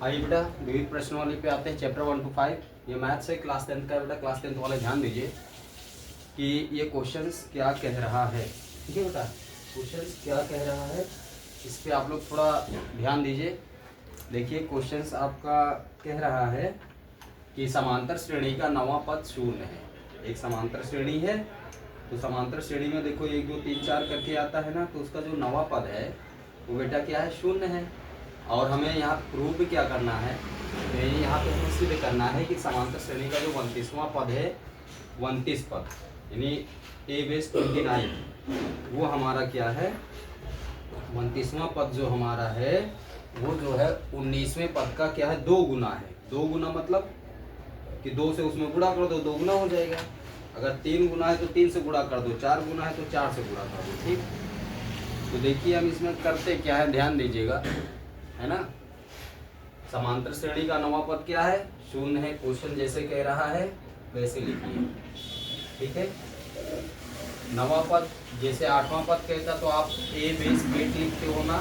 आइए बेटा विविध प्रश्नावली पे आते हैं। चैप्टर 1 to 5 ये मैथ्स है, क्लास 10 का है बेटा। क्लास 10 वाले ध्यान दीजिए कि ये क्वेश्चंस क्या कह रहा है। ठीक है बेटा, क्वेश्चंस क्या कह रहा है इस पे आप लोग थोड़ा ध्यान दीजिए। देखिए क्वेश्चंस आपका कह रहा है कि समांतर श्रेणी का नवा पद शून्य है। एक समांतर श्रेणी है तो समांतर श्रेणी में देखो 1 2 3 4 करके आता है ना, तो उसका जो नवा पद है वो बेटा क्या है, शून्य है। और हमें यहाँ प्रूव भी क्या करना है, तो यहाँ पे हमें सिद्ध करना है कि समांतर श्रेणी का जो 29वां पद है, 29 पद यानी a बेस 29 वो हमारा क्या है, 29वां पद जो हमारा है वो जो है 19वें पद का क्या है, 2 गुना है। 2 गुना मतलब कि 2 से उसमें गुणा कर दो, 2 गुना हो जाएगा। अगर 3 गुना है तो 3 से गुणा कर दो, 4 गुना है तो 4 से गुणा कर दो। ठीक, तो देखिए हम इसमें करते क्या है, ध्यान दीजिएगा, है ना। समांतर श्रेणी का नवा पद क्या है, शून्य है। क्वेश्चन जैसे कह रहा है वैसे लिखिए। ठीक है, नवा पद जैसे 8वां पद कहता तो आप a बेस 8 लिखते हो ना।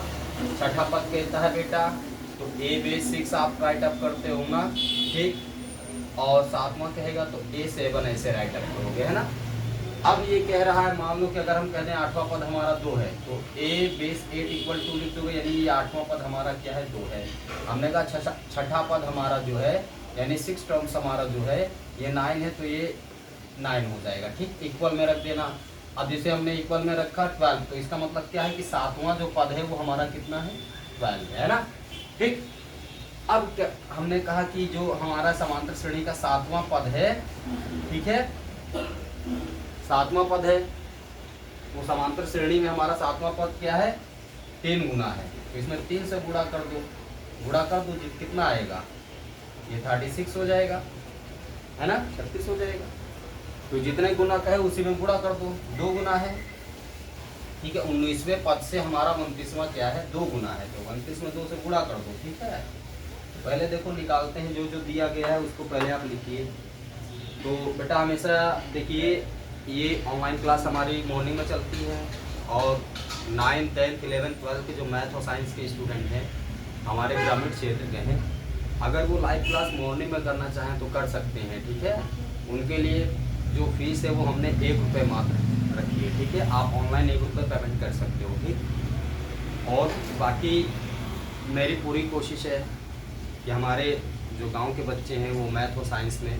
छठा पद कहता है बेटा तो a बेस 6 आप राइट अप करते हो ना। ठीक, और 7वां कहेगा तो a7 ऐसे राइट अप करोगे, है ना। अब ये कह रहा है, मान लो कि अगर हम कहते हैं 8वां पद हमारा 2 है तो a बेस 8 इक्वल टू लिख दोगे, यानी ये 8वां पद हमारा क्या है, 2 है। हमने कहा छठा पद हमारा जो है यानी 6 टर्म्स हमारा जो है ये 9 है, तो ये 9 हो जाएगा। ठीक, इक्वल में रख देना। अब जैसे हमने इक्वल में रखा 12, तो इसका मतलब क्या है कि 7वां जो पद है वो हमारा कितना है, 12 है ना। ठीक, अब क्या हमने कहा कि जो हमारा समांतर श्रेणी का 7वां पद है, ठीक है, 7वां पद है, वो समांतर श्रेणी में हमारा 7वां पद क्या है, 3 गुना है। तो इसमें 3 से गुणा कर दो, कितना आएगा, ये 36 हो जाएगा, है ना, 36 हो जाएगा। तो जितने गुना का है उसी में गुणा कर दो, 2 गुना है। ठीक है, 19वें पद से हमारा 29वां क्या है, 2 गुना है, तो 29 में 2 से गुणा कर दो। ठीक है, तो पहले देखो निकालते हैं, जो जो दिया गया है उसको पहले आप लिखिए। तो बेटा हमेशा देखिए ये ऑनलाइन क्लास हमारी मॉर्निंग में चलती है और 9, 10, 11, 12 के जो मैथ और साइंस के स्टूडेंट हैं हमारे ग्रामीण क्षेत्र के हैं, अगर वो लाइव क्लास मॉर्निंग में करना चाहें तो कर सकते हैं। ठीक है, उनके लिए जो फीस है वो हमने 1 रुपये मात्र रखी है। ठीक है, आप ऑनलाइन 1 रुपये पेमेंट कर सकते हो। ठीक, और बाकी मेरी पूरी कोशिश है कि हमारे जो गांव के बच्चे हैं वो मैथ और साइंस में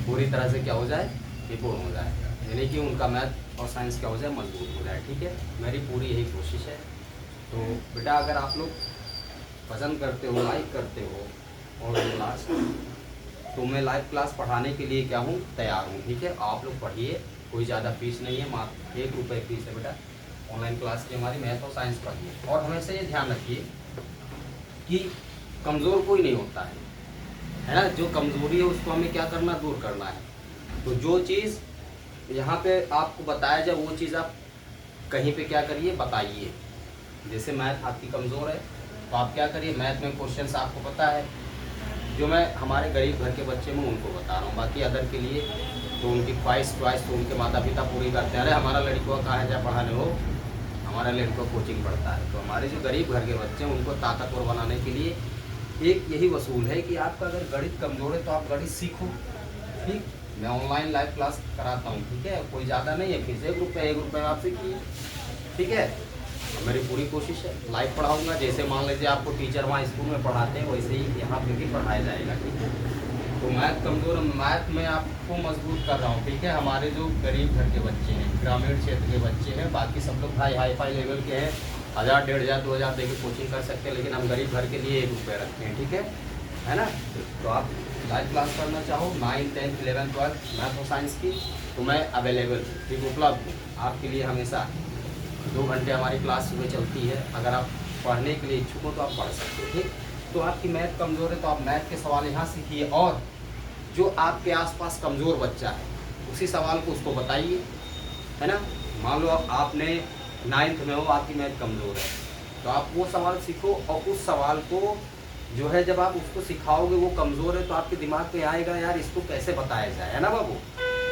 पूरी तरह से क्या हो जाए, निपुण हो जाए, यानी कि उनका मैथ और साइंस क्या हो जाए, मजबूत हो जाए। ठीक है, मेरी पूरी यही कोशिश है। तो बेटा अगर आप लोग पसंद करते हो, लाइक करते हो और क्लास, तो मैं लाइव क्लास पढ़ाने के लिए क्या हूँ, तैयार हूँ। ठीक है, आप लोग पढ़िए, कोई ज़्यादा फीस नहीं है, मात्र 1 रुपये फीस है बेटा। ऑनलाइन क्लास की हमारी मैथ और साइंस पढ़िए, और हमेशा ये ध्यान रखिए कि कमज़ोर कोई नहीं होता है ना। जो कमज़ोरी है उसको हमें क्या करना, दूर करना है। तो जो चीज़ यहाँ पे आपको बताया जाए वो चीज़ आप कहीं पे क्या करिए, बताइए। जैसे मैथ आपकी कमज़ोर है तो आप क्या करिए, मैथ में क्वेश्चंस आपको पता है, जो मैं हमारे गरीब घर के बच्चे में उनको बता रहा हूँ। बाकी अदर के लिए तो उनकी ख्वाहिश तो उनके माता पिता पूरी करते हैं। अरे हमारा लड़का कहाँ है, जहाँ पढ़ाने हो, हमारा लड़का कोचिंग पढ़ता है। तो हमारे जो गरीब घर के बच्चे हैं उनको ताकतवर बनाने के लिए एक यही वसूल है कि आपका अगर गणित कमज़ोर है तो आप गणित सीखो। ठीक, मैं ऑनलाइन लाइव क्लास कराता हूँ। ठीक है, कोई ज़्यादा नहीं है फीस, 1 रुपये आप सीखिए। ठीक है, मेरी पूरी कोशिश है लाइव पढ़ाऊँगा। जैसे मान लीजिए आपको टीचर वहाँ स्कूल में पढ़ाते हैं वैसे ही यहाँ पे भी पढ़ाया जाएगा। ठीक है, तो मैथ कमज़ोर, मैथ में आपको मजबूत कर रहा हूँ। ठीक है, हमारे जो गरीब घर के बच्चे हैं, ग्रामीण क्षेत्र के बच्चे हैं, बाकी सब लोग हाई फाई लेवल के हैं, 1000, 1500, 2000 देके कोचिंग कर सकते हैं, लेकिन हम गरीब घर के लिए 1 रुपये रखते हैं। ठीक है ना। तो आप लाइव क्लास करना चाहो 9, 10, 11, 12 मैथ और साइंस की, तो मैं अवेलेबल, ठीक, उपलब्ध हूँ आपके लिए हमेशा। 2 घंटे हमारी क्लास सुबह चलती है। अगर आप पढ़ने के लिए इच्छुक हो तो आप पढ़ सकते हो। ठीक, तो आपकी मैथ कमज़ोर है तो आप मैथ के सवाल यहाँ सीखिए, और जो आपके आसपास कमज़ोर बच्चा है उसी सवाल को उसको बताइए, है ना। मान लो आपने 9th में हो, आपकी मैथ कमज़ोर है, तो आप वो सवाल सीखो, और उस सवाल को जो है जब आप उसको सिखाओगे, वो कमज़ोर है तो आपके दिमाग में आएगा, यार इसको कैसे बताया जाए, है ना बाबू।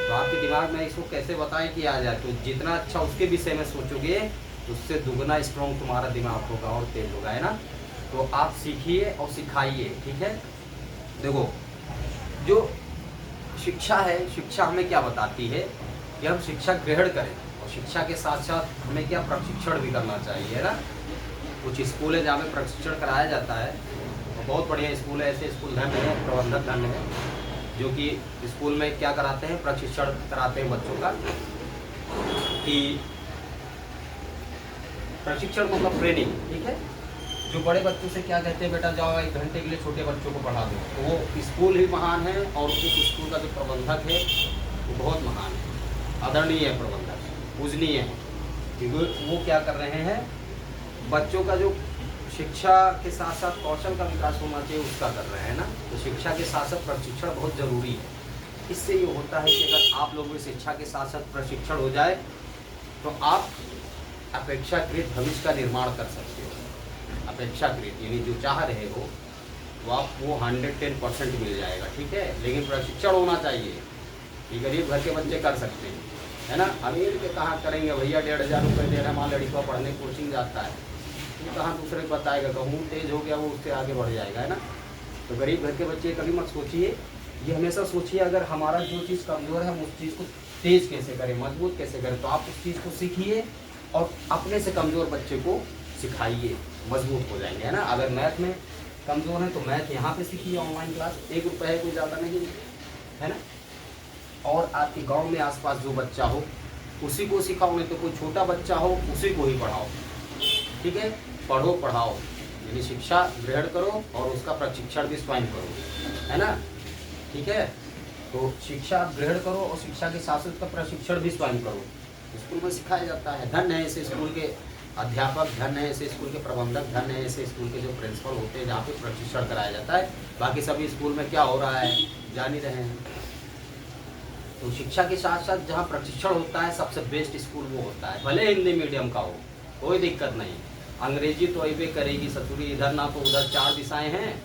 तो आपके दिमाग में इसको कैसे बताएं कि आ जाए, तो जितना अच्छा उसके विषय में सोचोगे उससे दुगना स्ट्रॉन्ग तुम्हारा दिमाग होगा और तेज होगा, है ना। तो आप सीखिए और सिखाइए, ठीक है। देखो, जो शिक्षा है, शिक्षा हमें क्या बताती है कि हम शिक्षा ग्रहण करें, और शिक्षा के साथ साथ हमें क्या प्रशिक्षण भी करना चाहिए, है ना। कुछ स्कूल है जहाँ पे प्रशिक्षण कराया जाता है, और बहुत बढ़िया स्कूल है, ऐसे स्कूल धन्य है, प्रबंधक धन्य है, जो कि स्कूल में क्या कराते हैं, प्रशिक्षण कराते हैं बच्चों का, कि प्रशिक्षण मतलब ट्रेनिंग, ठीक है। जो बड़े बच्चों से क्या कहते हैं, बेटा जाओ 1 घंटे के लिए छोटे बच्चों को पढ़ा दो, तो वो स्कूल ही महान है, और उस स्कूल का जो प्रबंधक है वो बहुत महान है, आदरणीय है प्रबंधक, पूजनीय है, क्योंकि वो क्या कर रहे हैं, बच्चों का जो शिक्षा के साथ साथ कौशल का विकास होना चाहिए उसका कर रहे हैं ना। तो शिक्षा के साथ साथ प्रशिक्षण बहुत ज़रूरी है। इससे ये होता है कि अगर आप लोगों की शिक्षा के साथ साथ प्रशिक्षण हो जाए तो आप अपेक्षाकृत भविष्य का निर्माण कर सकते हो। अपेक्षाकृत यानी जो चाह रहे हो वो आप वो 110% मिल जाएगा, ठीक है। लेकिन प्रशिक्षण होना चाहिए। ये गरीब घर के बच्चे कर सकते हैं, है ना। अमीर के कहाँ करेंगे भैया, 1500 रुपये दे रहे हैं, वहाँ लड़का पढ़ने कोचिंग जाता है, तो कहाँ दूसरे को बताएगा, कहूँ तेज हो गया वो उससे आगे बढ़ जाएगा, है ना। तो गरीब घर के बच्चे कभी मत सोचिए, ये हमेशा सोचिए अगर हमारा जो चीज़ कमज़ोर है हम उस चीज़ को तेज़ कैसे करें, मजबूत कैसे करें। तो आप उस चीज़ को सीखिए और अपने से कमज़ोर बच्चे को सिखाइए, मजबूत हो जाएंगे, है ना। अगर मैथ में कमज़ोर है तो मैथ यहाँ पे सीखिए, ऑनलाइन क्लास, 1 रुपये है, कोई ज़्यादा नहीं है ना। और आपके गांव में आसपास जो बच्चा हो उसी को सिखाओ, नहीं तो कोई छोटा बच्चा हो उसी को ही पढ़ाओ, ठीक है। पढ़ो पढ़ाओ यानी शिक्षा ग्रहण करो और उसका प्रशिक्षण भी स्वयं करो, है ना, ठीक है। तो शिक्षा ग्रहण करो और शिक्षा के साथ साथ उसका प्रशिक्षण भी स्वयं करो। स्कूल में सिखाया जाता है। धन्य है ऐसे स्कूल के अध्यापक, धन्य है ऐसे स्कूल के प्रबंधक, धन्य है ऐसे स्कूल के जो प्रिंसिपल होते हैं जहाँ पे प्रशिक्षण कराया जाता है। बाकी सभी स्कूल में क्या हो रहा है जान ही रहे हैं। तो शिक्षा के साथ साथ जहाँ प्रशिक्षण होता है सबसे बेस्ट स्कूल वो होता है, भले हिंदी मीडियम का हो, कोई दिक्कत नहीं। अंग्रेजी तो अबे करेगी ससुरी, इधर ना तो उधर, 4 दिशाएं हैं।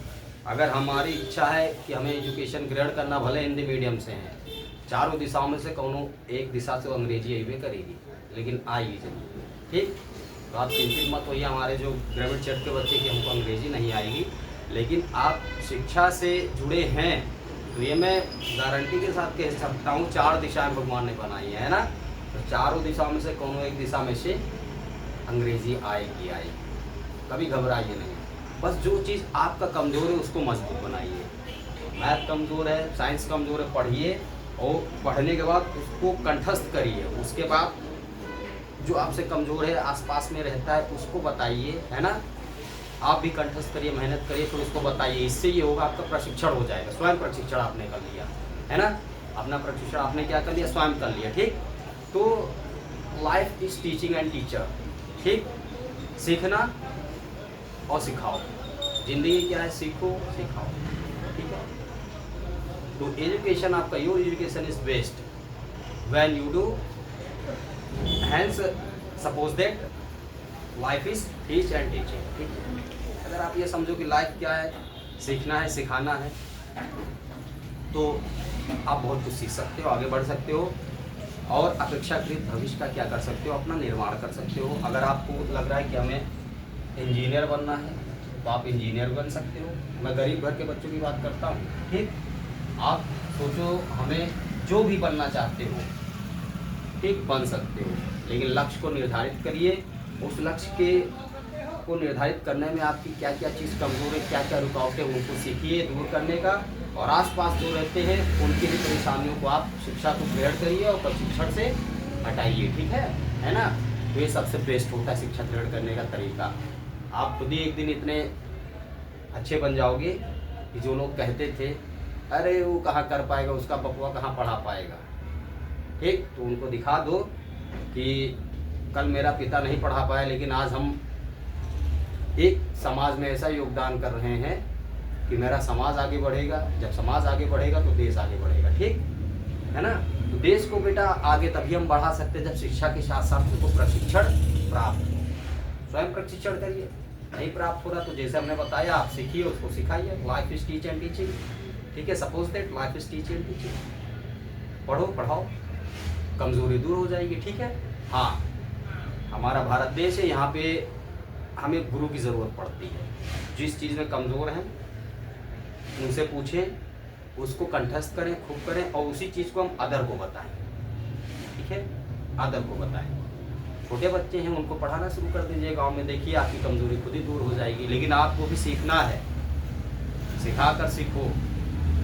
अगर हमारी इच्छा है कि हमें एजुकेशन ग्रहण करना, भले हिंदी मीडियम से हैं, चारों दिशाओं में से कोनो एक दिशा से अंग्रेजी अबे करेगी, लेकिन आएगी जरूर, ठीक। तो आप चिंतित मत होइए हमारे जो ग्रामीण क्षेत्र के बच्चे की हमको अंग्रेजी नहीं आएगी, लेकिन आप शिक्षा से जुड़े हैं तो ये मैं गारंटी के साथ कह सकता हूँ 4 दिशाएं भगवान ने बनाई है ना। तो चारों दिशाओं में से कोनो एक दिशा में से अंग्रेजी आएगी आएगी, कभी घबराइए नहीं। बस जो चीज़ आपका कमज़ोर है उसको मजबूत बनाइए। मैथ कमज़ोर है, साइंस कमज़ोर है, पढ़िए और पढ़ने के बाद उसको कंठस्थ करिए। उसके बाद जो आपसे कमज़ोर है आसपास में रहता है उसको बताइए, है ना। आप भी कंठस्थ करिए, मेहनत करिए, फिर उसको बताइए। इससे ये होगा आपका प्रशिक्षण हो जाएगा। स्वयं प्रशिक्षण आपने कर लिया, है ना। अपना प्रशिक्षण आपने क्या कर लिया, स्वयं कर लिया, ठीक। तो life is teaching and teacher, ठीक। सीखना और सिखाओ, जिंदगी क्या है, सीखो सिखाओ, ठीक है। तो एजुकेशन आपका, your education is best when you do, hence suppose that life is teach and teaching, ठीक है। अगर आप ये समझो कि लाइफ क्या है, सीखना है, सिखाना है, तो आप बहुत कुछ सीख सकते हो, आगे बढ़ सकते हो और अपेक्षाकृत भविष्य का क्या कर सकते हो, अपना निर्माण कर सकते हो। अगर आपको लग रहा है कि हमें इंजीनियर बनना है तो आप इंजीनियर बन सकते हो। मैं गरीब घर के बच्चों की बात करता हूँ, ठीक। आप सोचो हमें जो भी बनना चाहते हो, ठीक, बन सकते हो, लेकिन लक्ष्य को निर्धारित करिए। उस लक्ष्य को निर्धारित करने में आपकी क्या क्या चीज़ कमज़ोर है, क्या क्या रुकावटें, उनको सीखिए दूर करने का। और आसपास जो रहते हैं उनकी भी परेशानियों को आप शिक्षा को ग्रहण करिए और प्रशिक्षण से हटाइए, ठीक है ना। तो ये सबसे बेस्ट होता है शिक्षा ग्रहण करने का तरीका। आप खुद ही एक दिन इतने अच्छे बन जाओगे कि जो लोग कहते थे अरे वो कहाँ कर पाएगा, उसका बपुआ कहाँ पढ़ा पाएगा, ठीक, तो उनको दिखा दो कि कल मेरा पिता नहीं पढ़ा पाया लेकिन आज हम एक समाज में ऐसा योगदान कर रहे हैं कि मेरा समाज आगे बढ़ेगा। जब समाज आगे बढ़ेगा तो देश आगे बढ़ेगा, ठीक है ना। तो देश को बेटा आगे तभी हम बढ़ा सकते हैं जब शिक्षा के साथ साथ उसको प्रशिक्षण प्राप्त हो। स्वयं प्रशिक्षण करिए, नहीं प्राप्त हो रहा तो जैसे हमने बताया आप सीखिए, उसको सिखाइए। Life is teach and teaching, ठीक है। Suppose that life is teach and teaching, पढ़ो पढ़ाओ, कमजोरी दूर हो जाएगी, ठीक है। हाँ, हमारा भारत देश है, यहाँ पे हमें गुरु की ज़रूरत पड़ती है। जिस चीज़ में कमज़ोर हैं उनसे पूछें, उसको कंठस्थ करें, खूब करें और उसी चीज़ को हम अदर को बताएं। ठीक है, अदर को बताएं। छोटे बच्चे हैं उनको पढ़ाना शुरू कर दीजिए गांव में, देखिए आपकी कमज़ोरी खुद ही दूर हो जाएगी। लेकिन आपको भी सीखना है, सिखा कर सीखो।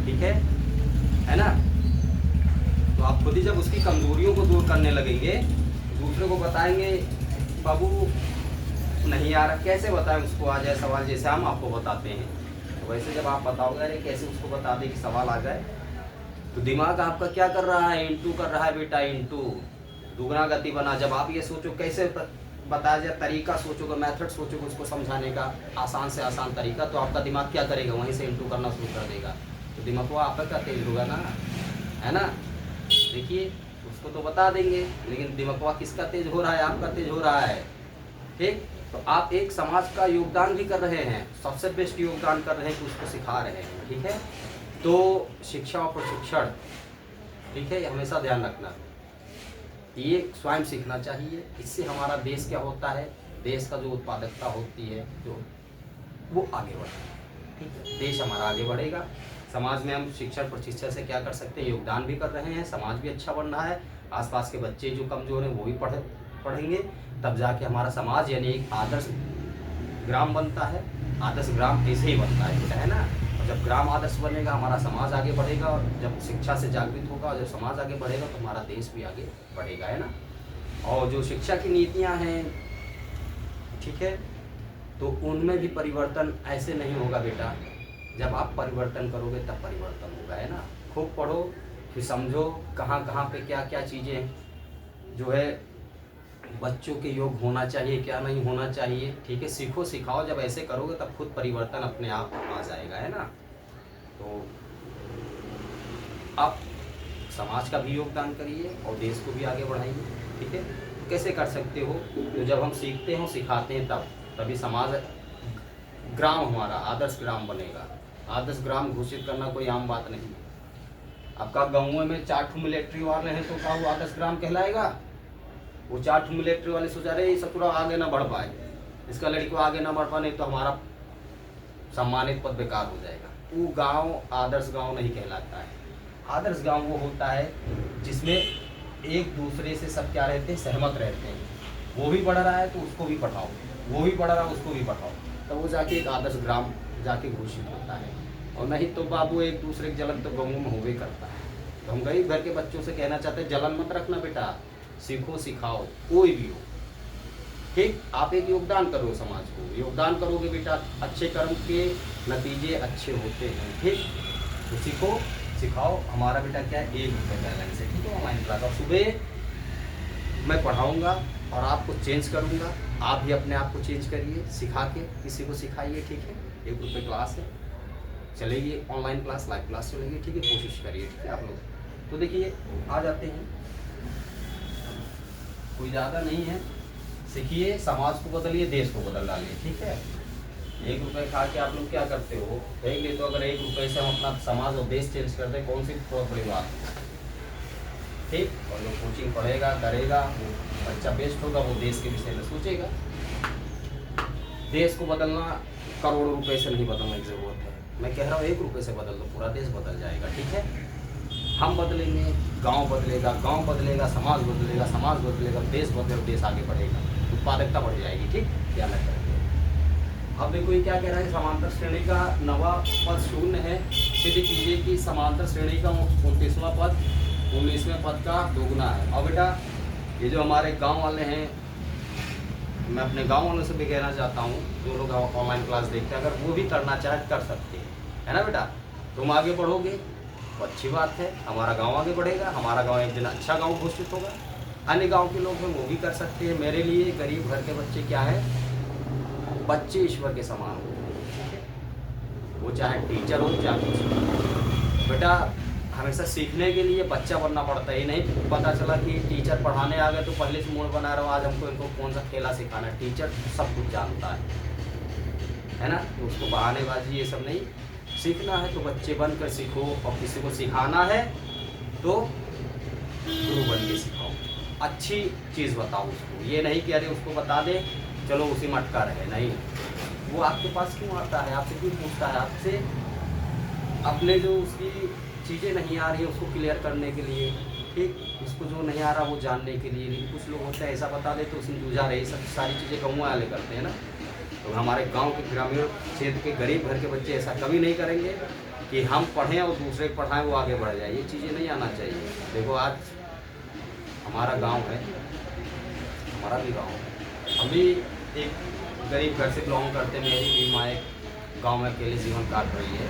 ठीक है ना। तो आप खुद ही जब उसकी कमज़ोरियों को दूर करने लगेंगे, दूसरे को बताएंगे बाबू नहीं आ रहा, कैसे बताएं उसको आ जाए सवाल, जैसे हम आपको बताते हैं। तो वैसे जब आप बताओगे अरे कैसे उसको बता दें कि सवाल आ जाए, तो दिमाग आपका क्या कर रहा है, इंटू कर रहा है बेटा, इंटू दुगना गति बना। जब आप ये सोचो कैसे बताया जाए, तरीका सोचोगे, मेथड सोचोगे उसको समझाने का, आसान से आसान तरीका, तो आपका दिमाग क्या करेगा, वहीं से इंटू करना शुरू कर देगा। तो दिमाग वो आपका तेज होगा ना, है ना। देखिए उसको तो बता देंगे, लेकिन दिमाग किसका तेज हो रहा है, आपका तेज हो रहा है। ठीक, तो आप एक समाज का योगदान भी कर रहे हैं, सबसे बेस्ट योगदान कर रहे हैं कि उसको सिखा रहे हैं। ठीक है, तो शिक्षा और प्रशिक्षण, ठीक है, हमेशा ध्यान रखना, ये स्वयं सीखना चाहिए। इससे हमारा देश क्या होता है, देश का जो उत्पादकता होती है जो वो आगे बढ़ेगा। ठीक है, देश हमारा आगे बढ़ेगा। समाज में हम शिक्षण प्रशिक्षण से क्या कर सकते हैं, योगदान भी कर रहे हैं, समाज भी अच्छा बन रहा है, आसपास के बच्चे जो कमज़ोर हैं वो भी पढ़ेंगे, तब जाके हमारा समाज यानी एक आदर्श ग्राम बनता है। आदर्श ग्राम ऐसे ही बनता है ना। और जब ग्राम आदर्श बनेगा हमारा समाज आगे बढ़ेगा, और जब शिक्षा से जागृत होगा और जब समाज आगे बढ़ेगा तो हमारा देश भी आगे बढ़ेगा, है ना। और जो शिक्षा की नीतियाँ हैं, ठीक है, तो उनमें भी परिवर्तन ऐसे नहीं होगा बेटा, जब आप परिवर्तन करोगे तब परिवर्तन होगा, है ना। खूब पढ़ो, फिर समझो कहाँ कहाँ पे क्या क्या चीज़ें जो है बच्चों के योग होना चाहिए, क्या नहीं होना चाहिए। ठीक है, सीखो सिखाओ, जब ऐसे करोगे तब खुद परिवर्तन अपने आप आ जाएगा, है ना। तो आप समाज का भी योगदान करिए और देश को भी आगे बढ़ाइए। ठीक है, तो कैसे कर सकते हो, तो जब हम सीखते हैं सिखाते हैं तभी समाज ग्राम हमारा आदर्श ग्राम बनेगा। आदर्श ग्राम घोषित करना कोई आम बात नहीं। आपका गाँव में 4 मिलिट्री वाले हैं तो क्या वो आदर्श ग्राम कहलाएगा। वो 4 मिलिट्री वाले सोचा रहे ये सतुरा आगे ना बढ़ पाए, इसका लड़की को आगे ना बढ़ पाए तो हमारा सम्मानित पद बेकार हो जाएगा। वो गांव आदर्श गांव नहीं कहलाता है। आदर्श गांव वो होता है जिसमें एक दूसरे से सब क्या रहते हैं, सहमत रहते हैं। वो भी पढ़ रहा है तो उसको भी पढ़ाओ, वो भी पढ़ रहा है उसको भी पढ़ाओ, तो वो जाके एक आदर्श ग्राम जाके घोषित होता है। और नहीं तो बाबू एक दूसरे के जलन तो गाँव में होवे करता है। तो हम गरीब घर के बच्चों से कहना चाहते हैं जलन मत रखना बेटा, सीखो सिखाओ, कोई भी हो। ठीक, आप एक योगदान करो समाज को, योगदान करोगे बेटा, अच्छे कर्म के नतीजे अच्छे होते हैं। ठीक, तो सीखो सिखाओ। हमारा बेटा क्या है, 1 रुपये बैलेंस है। ठीक है, ऑनलाइन क्लास और सुबह मैं पढ़ाऊँगा और आपको चेंज करूँगा, आप भी अपने आप को चेंज करिए, सिखा के किसी को सिखाइए। ठीक है, 1 रुपये क्लास है, चलेगी ऑनलाइन क्लास, लाइव क्लास चलेगी। ठीक है, कोशिश करिए। ठीक है आप लोग। तो देखिए आ जाते हैं, कोई ज़्यादा नहीं है, सीखिए, समाज को बदलिए, देश को बदल डालिए। ठीक है, 1 रुपये खा के आप लोग क्या करते हो, कहेंगे तो अगर 1 रुपये से हम अपना समाज और देश चेंज कर दें, कौन सी बहुत बड़ी बात है। ठीक, और जो कोचिंग पढ़ेगा करेगा वो बच्चा बेस्ट होगा, वो देश के विषय में सोचेगा। देश को बदलना करोड़ों रुपए से नहीं बदलने की ज़रूरत है। मैं कह रहा हूँ 1 रुपये से बदल दो, पूरा देश बदल जाएगा। ठीक है, हम बदलेंगे, गांव बदलेगा, गांव बदलेगा, समाज बदलेगा, समाज बदलेगा, देश बदलेगा, देश आगे बढ़ेगा, उत्पादकता बढ़ जाएगी। ठीक, क्या लगता है। अब देखो ये क्या कह रहा है, समांतर श्रेणी का 9वां पद शून्य है। सिद्ध कीजिए कि समांतर श्रेणी का 29वां पद 19वें पद का दोगुना है। और बेटा ये जो हमारे गाँव वाले हैं, मैं अपने गाँव वालों से भी कहना चाहता हूँ, जो लोग ऑनलाइन क्लास देखते हैं, अगर वो भी करना चाहे कर सकते हैं, है ना बेटा। तुम आगे बढ़ोगे तो अच्छी बात है, हमारा गांव आगे बढ़ेगा, हमारा गांव एक दिन अच्छा गांव घोषित होगा। अन्य गांव के लोग हैं वो भी कर सकते हैं। मेरे लिए गरीब घर के बच्चे क्या है, बच्चे ईश्वर के समान हो। ठीक है, वो चाहे टीचर हो चाहे कुछ हो। बेटा हमेशा सीखने के लिए बच्चा बनना पड़ता है। ये नहीं पता चला कि टीचर पढ़ाने आ गए तो पहले से मूड बना रहा हो, आज हमको इनको कौन सा खेला सिखाना है। टीचर सब कुछ जानता है ना, तो उसको बहानेबाजी ये सब नहीं, सीखना है तो बच्चे बनकर सीखो, और किसी को सिखाना है तो गुरु बन के सिखाओ, अच्छी चीज़ बताओ उसको। ये नहीं कि अरे उसको बता दे चलो उसी में अटका रहे, नहीं, वो आपके पास क्यों आता है, आपसे क्यों पूछता है, आपसे अपने जो उसकी चीज़ें नहीं आ रही है उसको क्लियर करने के लिए, ठीक, उसको जो नहीं आ रहा वो जानने के लिए। लेकिन कुछ लोग होते हैं ऐसा बता देते तो उसमें जूझा रही, सब सारी चीज़ें गाँव वाले करते हैं ना। तो हमारे गांव के ग्रामीण क्षेत्र के गरीब घर के बच्चे ऐसा कभी नहीं करेंगे कि हम पढ़ें और दूसरे को पढ़ाएं वो आगे बढ़ जाए, ये चीज़ें नहीं आना चाहिए। देखो आज हमारा गांव है, हमारा भी गांव है, हम भी एक गरीब घर से बिलोंग करते, मेरी भी माँ एक गाँव में अकेले जीवन काट रही है,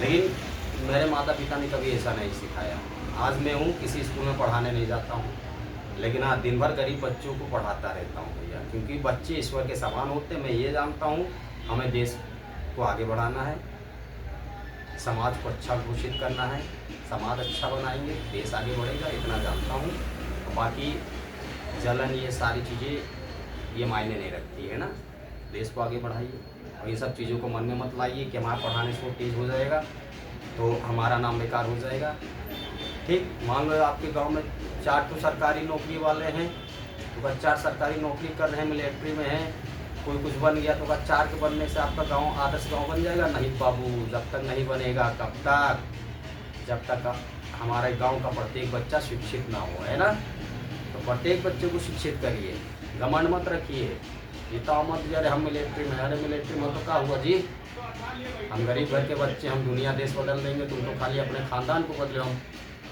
लेकिन मेरे माता पिता ने कभी ऐसा नहीं सिखाया। आज मैं हूँ, किसी स्कूल में पढ़ाने नहीं जाता हूँ, लेकिन हाँ दिन भर गरीब बच्चों को पढ़ाता रहता हूँ भैया, क्योंकि बच्चे ईश्वर के समान होते हैं। मैं ये जानता हूँ हमें देश को आगे बढ़ाना है, समाज को अच्छा घोषित करना है, समाज अच्छा बनाएंगे देश आगे बढ़ेगा, इतना जानता हूँ। बाकी जलन ये सारी चीज़ें ये मायने नहीं रखती है ना। देश को आगे बढ़ाइए और ये सब चीज़ों को मन में मत लाइए कि हमारा पढ़ाने से वो तेज हो जाएगा तो हमारा नाम बेकार हो जाएगा, ठीक। मान लो आपके गांव में 4 तो सरकारी नौकरी वाले हैं, तो 4 सरकारी नौकरी कर रहे हैं, मिलिट्री में हैं, कोई कुछ बन गया तो 4 के बनने से आपका गांव आदर्श गांव बन जाएगा? नहीं बाबू, जब तक नहीं बनेगा। कब तक? जब तक हमारे गांव का प्रत्येक बच्चा शिक्षित ना हो, है ना। तो प्रत्येक बच्चे को शिक्षित करिए, घमंड मत रखिए, इतना मत अरे हम मिलिट्री में, अरे मिलिट्री में तो क्या हुआ जी, हम गरीब घर के बच्चे, हम दुनिया देश बदल देंगे, तुम तो खाली अपने खानदान को बदले, हम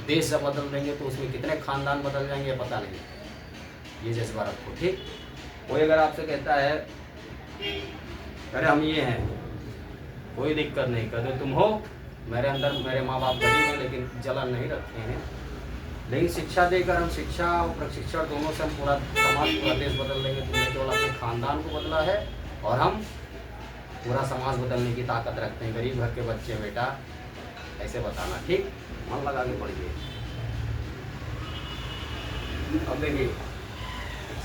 देश जब बदल देंगे तो उसमें कितने खानदान बदल जाएंगे पता नहीं। ये जज्बा रखो, ठीक। कोई अगर आपसे कहता है अरे हम ये हैं, कोई दिक्कत नहीं, कहते तुम हो, मेरे अंदर मेरे माँ बाप गरीब हैं लेकिन जलन नहीं रखते हैं, लेकिन शिक्षा देकर हम शिक्षा और प्रशिक्षण दोनों से हम पूरा समाज पूरा देश बदल देंगे। तुमने केवल अपने खानदान को बदला है और हम पूरा समाज बदलने की ताकत रखते हैं। गरीब घर के बच्चे बेटा ऐसे बताना, ठीक, मन लगा के पढ़िए। अब देखिए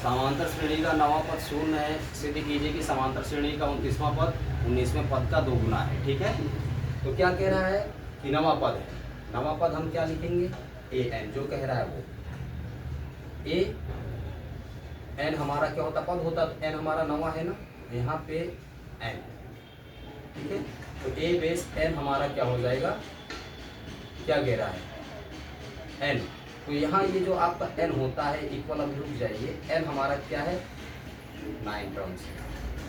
समांतर श्रेणी का 9वां पद शून्य है, सिद्ध कीजिए कि समांतर श्रेणी का 29वां पद 19वें पद का दोगुना है, ठीक है। तो क्या कह रहा है कि 9वां पद है, 9वां पद हम क्या लिखेंगे, ए एन, जो कह रहा है वो ए एन हमारा क्या होता पद होता, तो एन हमारा 9वां है ना, यहाँ पे एन, ठीक है। तो ए बेस एन हमारा क्या हो जाएगा, क्या कह रहा है एन, तो यहाँ ये जो आपका एन होता है इक्वल, अब रुक जाइए, एन हमारा क्या है 9 टर्म्स,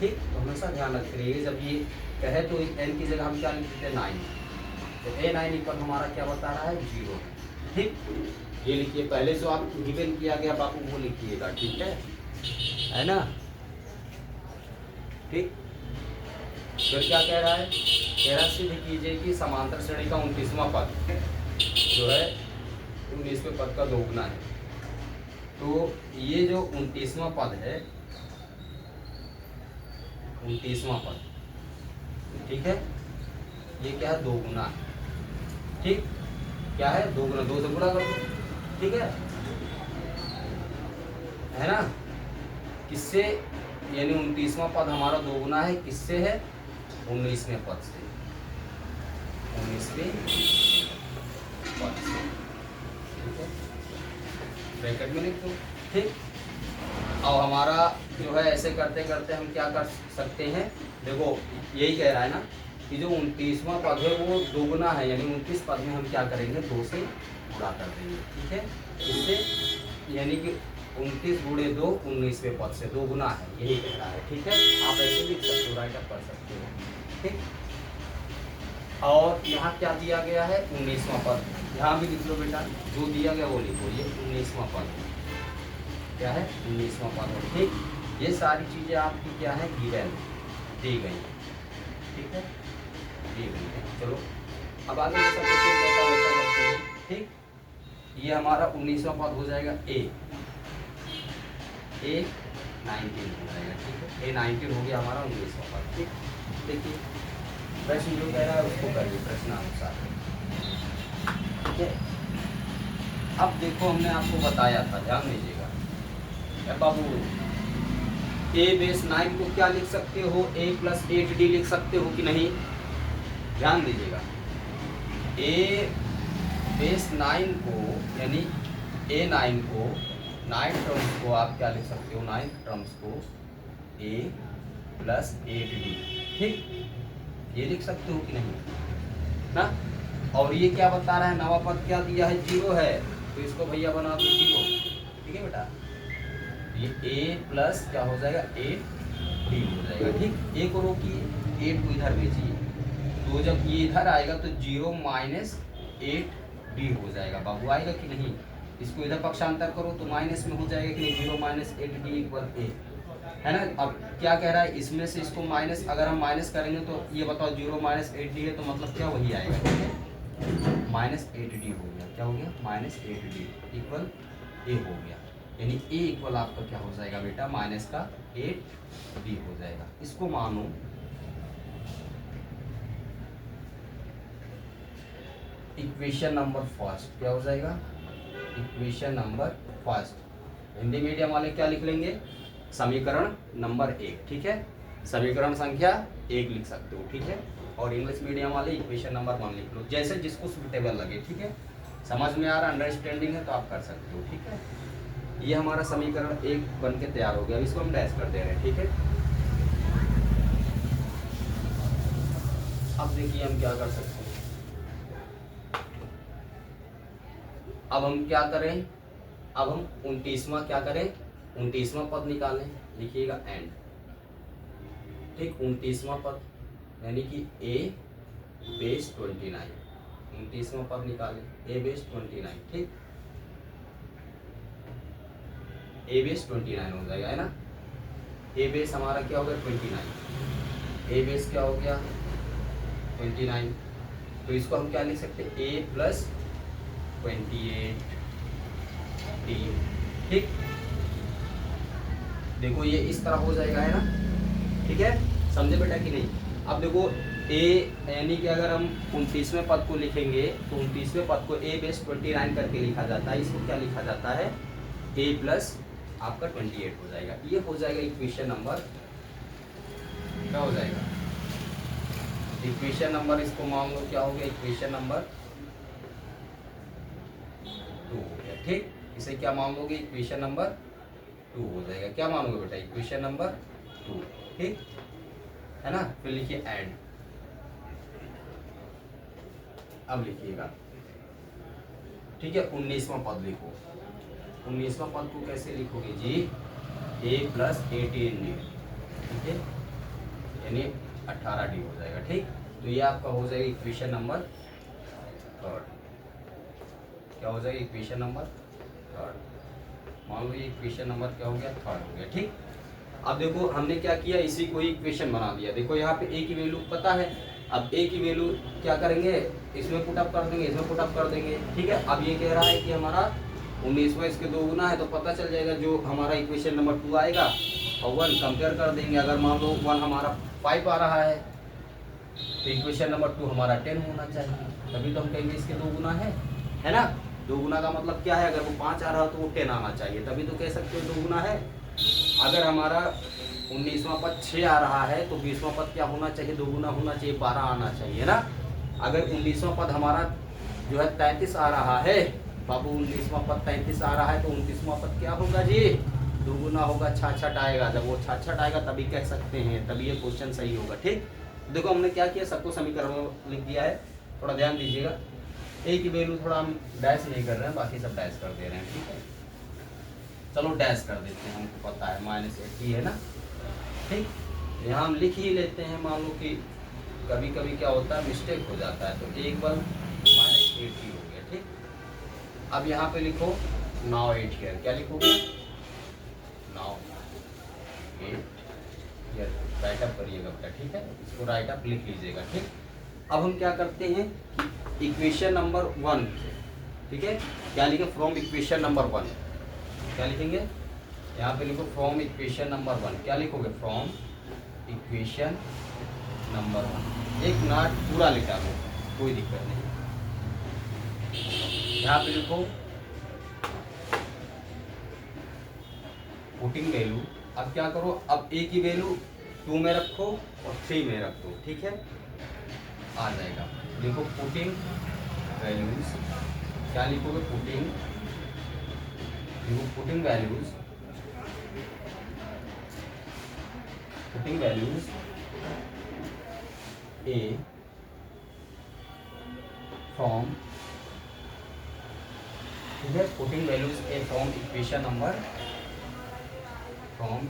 ठीक। तो हमेशा ध्यान रखिए जब ये कहे तो एन की जगह हम क्या लिखते हैं 9, तो ए 9 इक्वल हमारा क्या बता रहा है 0, ठीक। ये लिखिए, पहले जो आप गिवन किया गया बापू वो लिखिएगा, ठीक है ना, ठीक। फिर क्या कह रहा है, कह रहा सिद्ध कीजिए कि समांतर श्रेणी का 29वां पद जो है 19वें पद का दोगुना है। तो ये जो 29वां पद है, 29वां पद, ठीक है, ये क्या है दोगुना है, ठीक, क्या है दोगुना, 2 से गुणा कर दो, ठीक है ना। किससे, यानी 29वां पद हमारा दोगुना है, किससे है 19वें पद से, 19वें पद से, ठीक है, ब्रैकेट में लिख दो, ठीक। अब हमारा जो है ऐसे करते करते हम क्या कर सकते हैं, देखो यही कह रहा है ना कि जो 29वां पद है वो दोगुना है, यानी 29 पद में हम क्या करेंगे 2 से गुणा कर देंगे, ठीक है। इससे यानी कि 29 गुणे 2 19वें पद से दोगुना है, यही कह रहा है, ठीक है। आप ऐसे लिख सकते हो, राइट अप कर सकते हो, ठीक। और यहाँ क्या दिया गया है 19वां पद, यहाँ भी लिख लो बेटा, जो दिया गया वो लिखो, ये 19वां पद क्या है 19वां पद, ठीक। ये सारी चीज़ें आपकी क्या है गिवन दी गई, ठीक है, दी गई है। चलो अब आगे ये सब करते हैं, ठीक। ये हमारा 19वां पद हो जाएगा ए 19 हो जाएगा, ठीक है, ए 19 हो गया हमारा 19वां पद, ठीक। देखिए प्रश्न जो कह रहा है उसको करिए प्रश्नानुसार, ठीक है। अब देखो हमने आपको बताया था, ध्यान दीजिएगा बाबू, ए बेस 9 को क्या लिख सकते हो, a + 8d लिख सकते हो कि नहीं, ध्यान दीजिएगा। ए बेस 9 को यानी a9 को 9 टर्म्स को आप क्या लिख सकते हो, 9 टर्म्स को a प्लस 8d। ठीक, ये लिख सकते हो कि नहीं ना। और ये क्या बता रहा है, नवा पद क्या दिया है, 0 है, तो इसको भैया बना दो 0। ठीक है बेटा, ये a प्लस क्या हो जाएगा 8d हो जाएगा। ठीक, एक और की 8 को इधर भेजिए, तो जब ये इधर आएगा तो 0 माइनस 8d हो जाएगा। बाबू आएगा कि नहीं, इसको इधर पक्षांतर करो तो माइनस में हो जाएगा कि नहीं, 0 माइनस 8d इक्वल a, है ना। अब क्या कह रहा है, इसमें से इसको माइनस, अगर हम माइनस करेंगे तो ये बताओ 0 माइनस 8d है, तो मतलब क्या वही आएगा, ठीक है, माइनस 8d हो गया। क्या हो गया, माइनस 8d इक्वल a हो गया, यानी a इक्वल आपका क्या हो जाएगा बेटा, माइनस का 8d हो जाएगा। इसको मानो इक्वेशन नंबर फर्स्ट, क्या हो जाएगा, equation number first. Hindi medium वाले क्या लिख लेंगे, समीकरण नंबर 1। ठीक है, समीकरण संख्या 1 लिख सकते हो। ठीक है, और इंग्लिश मीडियम वाले इक्वेशन नंबर 1 लिख लो, जैसे जिसको सुटेबल लगे। ठीक है, समझ में आ रहा, अंडरस्टैंडिंग है तो आप कर सकते हो। ठीक है, ये हमारा समीकरण 1 बन के तैयार हो गया। इसको हम डैश कर दे रहे हैं। ठीक है, अब देखिए हम क्या कर सकते हैं। अब हम क्या करें, अब हम 29वां क्या करें, 29वां पद निकालें। लिखिएगा एंड। ठीक, 29वां पद यानी कि a बेस 29, 29वां पद निकालें, a बेस 29। ठीक, a बेस 29 हो जाएगा, है ना। a बेस हमारा क्या हो गया 29, a बेस क्या हो गया 29, तो इसको हम क्या लिख सकते हैं, a प्लस 28d। ठीक, देखो ये इस तरह हो जाएगा, है ना। ठीक है, समझे बेटा कि नहीं। अब देखो a यानी कि अगर हम 29वें पद को लिखेंगे तो 29वें पद को a बेस 29 करके लिखा जाता है। इसको क्या लिखा जाता है, a प्लस आपका 28 हो जाएगा। ये हो जाएगा इक्वेशन नंबर, क्या हो जाएगा, इक्वेशन नंबर, इसको मान लो क्या हो गया, इक्वेशन नंबर 2 हो गया। ठीक, इसे क्या मान लोगे, इक्वेशन नंबर 2 हो जाएगा। क्या मानोगे बेटा, इक्वेशन नंबर 2। ठीक है ना, फिर लिखिए एंड। अब लिखिएगा, ठीक है, 19वां पद लिखो। 19वां पद को कैसे लिखोगे जी, a प्लस 18d। ठीक है, यानी 18d हो जाएगा। ठीक, तो ये आपका हो जाएगा इक्वेशन नंबर 3। क्या हो जाएगा, इक्वेशन नंबर 3। मान लो ये इक्वेशन नंबर क्या हो गया, 3 हो गया। ठीक, अब देखो हमने क्या किया, इसी को ही इक्वेशन बना दिया। देखो यहाँ पे a की वैल्यू पता है, अब a की वैल्यू क्या करेंगे, इसमें पुटअप कर देंगे, इसमें पुटअप कर देंगे। ठीक है, अब ये कह रहा है कि हमारा 19वां इसके 2 गुना है, तो पता चल जाएगा जो हमारा इक्वेशन नंबर 2 आएगा और 1 कंपेयर कर देंगे। अगर मान लो 1 हमारा 5 आ रहा है तो इक्वेशन नंबर 2 हमारा 10 होना चाहिए, तभी तो हम कहेंगे इसके 2 गुना है ना। 2 गुना का मतलब क्या है, अगर वो 5 आ रहा तो वो 10 आना चाहिए, तभी तो कह सकते हो 2 गुना है। अगर हमारा 19वां पद 6 आ रहा है तो 20वां पद क्या होना चाहिए, 2 गुना होना चाहिए, 12 आना चाहिए ना। अगर 19वां पद हमारा जो है 33 आ रहा है बाबू, 19वां पद 33 आ रहा है तो 29वां पद क्या होगा जी, 2 गुना होगा, 66 आएगा। जब वो 66 आएगा तभी कह सकते हैं, तभी ये क्वेश्चन सही होगा। ठीक, देखो हमने क्या किया, सबको समीकरण में लिख दिया है, थोड़ा ध्यान दीजिएगा। a की वैल्यू थोड़ा हम डैश नहीं कर रहे हैं, बाकी सब डैश कर दे रहे हैं। ठीक है, चलो डैश कर देते हैं, हमको पता है -80 है ना। ठीक, यहाँ हम लिख ही लेते हैं। मान लो कि कभी कभी क्या होता है, मिस्टेक हो जाता है, तो एक बार -80 हो गया। ठीक, अब यहाँ पे लिखो now 8 here, क्या लिखोगे, now 8 here, राइट अप करिएगा बेटा। ठीक है, इसको राइट अप लिख लीजिएगा। ठीक, अब हम क्या करते हैं, इक्वेशन नंबर 1, ठीक है, क्या लिखे, फ्रॉम इक्वेशन नंबर 1, क्या लिखेंगे, यहाँ पे लिखो फ्रॉम इक्वेशन नंबर 1। क्या लिखोगे, फ्रॉम इक्वेशन नंबर 1, एक ना पूरा लिखा लो, कोई दिक्कत नहीं। यहाँ पे लिखो पुटिंग वैल्यू। अब क्या करो, अब a की वैल्यू 2 में रखो और 3 में रखो। ठीक है, आ जाएगा। देखो पुटिंग वैल्यूज, क्या लिखोगे, पुटिंग, देखो putting values putting values A from, ठीक है, putting values A from equation number 1,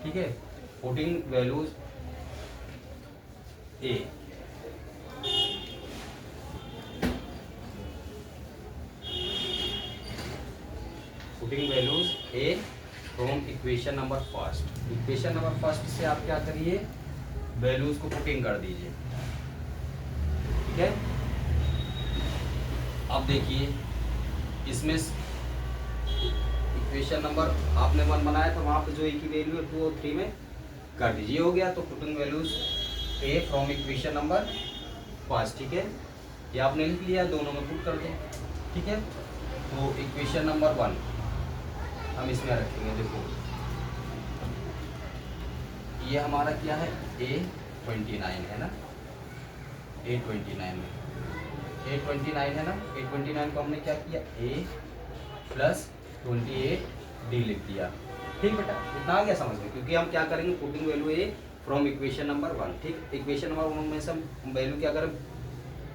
ठीक है, putting values A from equation number first. Equation number first से आप क्या करिए, वैल्यूज को पुटिंग कर दीजिए, ठीक है। अब देखिए इसमें इक्वेशन नंबर आपने 1 बनाया तो वहाँ पे जो ए की वैल्यू है 2 और 3 में कर दीजिए, हो गया। तो putting values A from equation number first, ठीक है, ये आपने लिख लिया, दोनों में पुट कर दें, ठीक है। तो इक्वेशन नंबर 1 हम इसमें रखेंगे, देखो ये हमारा क्या है, A29 है ना, A29 में A29 है ना, A29 को हमने क्या किया, A + 28D लिख दिया, ठीक बेटा, इतना आ गया समझ में। क्योंकि हम क्या करेंगे, putting value A from equation number 1, ठीक, इक्वेशन नंबर 1 में से हम वैल्यू क्या करें,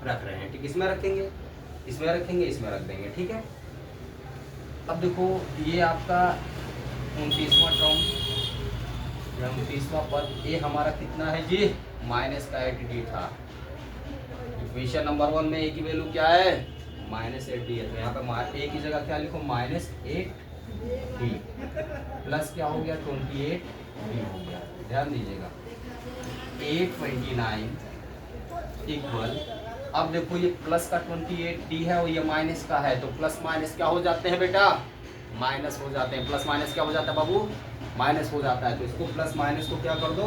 रख रहे हैं, ठीक, इसमें रखेंगे, इसमें रखेंगे, इसमें रख देंगे, ठीक है। अब देखो ये आपका 29वां टर्म या 29वां पद, ये हमारा कितना है जी, -8D था। इक्वेशन नंबर 1 में ए की वैल्यू क्या है, -8D है, तो यहाँ पे ए की जगह क्या लिखो, -8D प्लस क्या हो गया, 28D हो गया। ध्यान दीजिएगा, A29 इक्वल, अब देखो ये प्लस का 28D है और ये माइनस का है, तो प्लस माइनस क्या हो जाते हैं बेटा, माइनस हो जाते हैं। प्लस माइनस क्या हो जाता है बाबू, माइनस हो जाता है। तो इसको प्लस माइनस को क्या कर दो,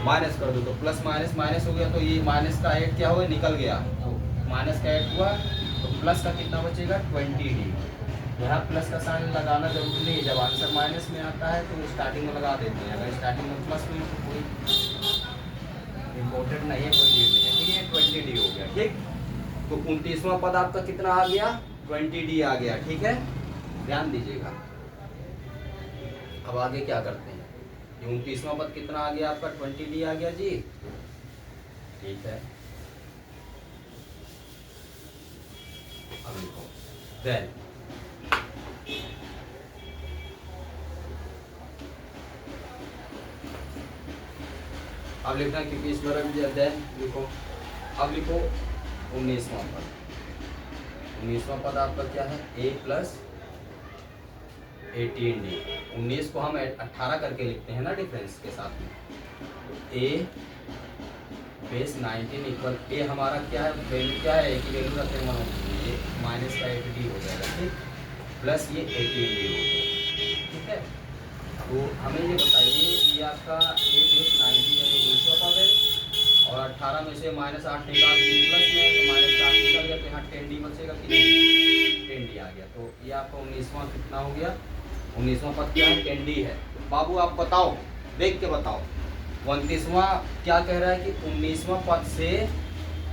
माइनस कर दो, तो प्लस माइनस माइनस हो गया, तो ये माइनस का 8 क्या हुआ, निकल गया, तो माइनस का 8 हुआ, तो प्लस का कितना बचेगा, 20D। यहाँ प्लस का साइन लगाना जरूरी नहीं है, जब आंसर माइनस में आता है तो स्टार्टिंग में लगा देते हैं, अगर स्टार्टिंग में प्लस में तो कोई इम्पोर्टेंट नहीं है, कोई नीड नहीं है, ठीक है। 20D हो गया, ठीक। तो 29वां पद आपका कितना आ गया, 20D आ गया, ठीक है, ध्यान दीजिएगा। अब आगे क्या करते हैं, ये 29वां पद कितना आ गया आपका, 20D आ गया जी, ठीक है। अब लिखो देन अब लिखना, क्योंकि इसमें रख दिया, देन लिखो। अब लिखो 19वां पद, 19वां पद आपका क्या है, A + 18D। 19 को हम 18 करके लिखते हैं ना, डिफरेंस के साथ में। A बेस 19 इक्वल, ए हमारा क्या है, वैल्यू क्या है, ए की वैल्यू रखते हैं, ये -8D हो जाएगा, ठीक, प्लस ये 18D हो गया, ठीक है। तो हमें ये बताइए, ये आपका A बेस 19 है, 19वां पद है, और 18 में से -8 निकाल दी प्लस में, तो -8 निकल गया, तो यहाँ 10D बचेगा कि नहीं, 10D आ गया। तो ये आपका 19वां कितना हो गया, 19वां पद क्या है, 10D है। बाबू आप बताओ, देख के बताओ, 29वां क्या कह रहा है कि 19वां पद से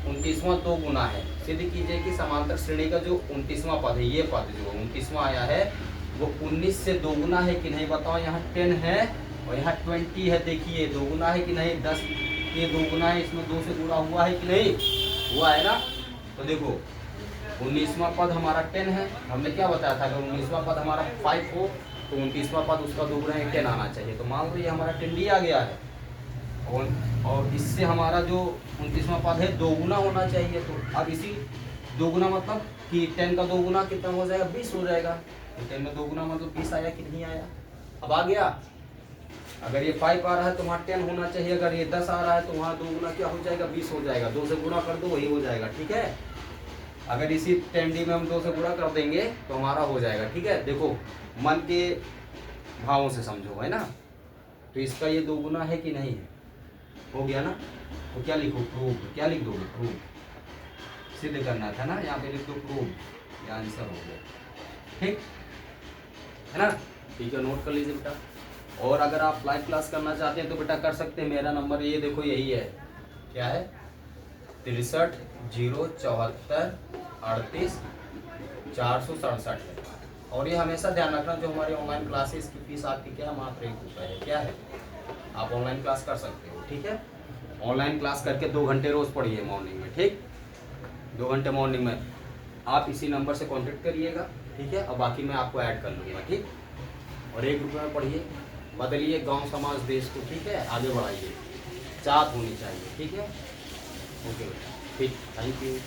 29वां 2 गुना है। सिद्ध कीजिए कि समांतर श्रेणी का जो 29वां पद है, ये पद जो 29वां आया है वो 19 से 2 गुना है कि नहीं, बताओ। यहाँ 10 है और यहाँ 20 है, देखिए 2 गुना है कि नहीं, 10 के 2 गुना है, इसमें 2 से गुणा हुआ है कि नहीं, हुआ है ना। तो देखो 19वां पद हमारा 10 है, हमने क्या बताया था, अगर 19वां पद हमारा 5 हो तो 29वां पद उसका 2 गुना 10 आना चाहिए। तो मान लो ये हमारा 10D आ गया है, और इससे हमारा जो 29वां पद है 2 गुना होना चाहिए। तो अब इसी 2 गुना मतलब कि 10 का 2 गुना कितना हो जाएगा, 20 हो जाएगा। तो 10 में 2 गुना मतलब 20 आया कि नहीं आया, अब आ गया। अगर ये 5 आ रहा है तो वहाँ 10 होना चाहिए, अगर ये 10 आ रहा है तो वहाँ 2 गुना क्या हो जाएगा, 20 हो जाएगा। 2 से गुना कर दो, वही हो जाएगा, ठीक है। अगर इसी 10D में हम 2 से गुणा कर देंगे तो हमारा हो जाएगा, ठीक है। देखो मन के भावों से समझो, है ना। तो इसका ये 2 गुना है कि नहीं है, हो गया ना। तो क्या लिखो, प्रूव। क्या लिख दोगे, प्रूव, सिद्ध करना था ना, यहाँ पे लिख दो प्रूव, ये आंसर हो गया, ठीक है ना। ठीक है, नोट कर लीजिए बेटा। और अगर आप लाइव क्लास करना चाहते हैं तो बेटा कर सकते हैं। मेरा नंबर ये देखो, यही है, क्या है, 63 074 38 467 है। और ये हमेशा ध्यान रखना, जो हमारी ऑनलाइन क्लासेस की फीस आपकी क्या है, मात्र 1 रुपये है। क्या है, आप ऑनलाइन क्लास कर सकते हो, ठीक है। ऑनलाइन क्लास करके 2 घंटे रोज़ पढ़िए मॉर्निंग में, ठीक, 2 घंटे मॉर्निंग में। आप इसी नंबर से कांटेक्ट करिएगा, ठीक है, और बाकी मैं आपको ऐड कर लूँगा, ठीक। और 1 रुपये में पढ़िए, बदलिए गांव समाज देश को, ठीक है, आगे बढ़ाइए, चाहत होनी चाहिए, ठीक है। ओके बेटा, ठीक, थैंक यू।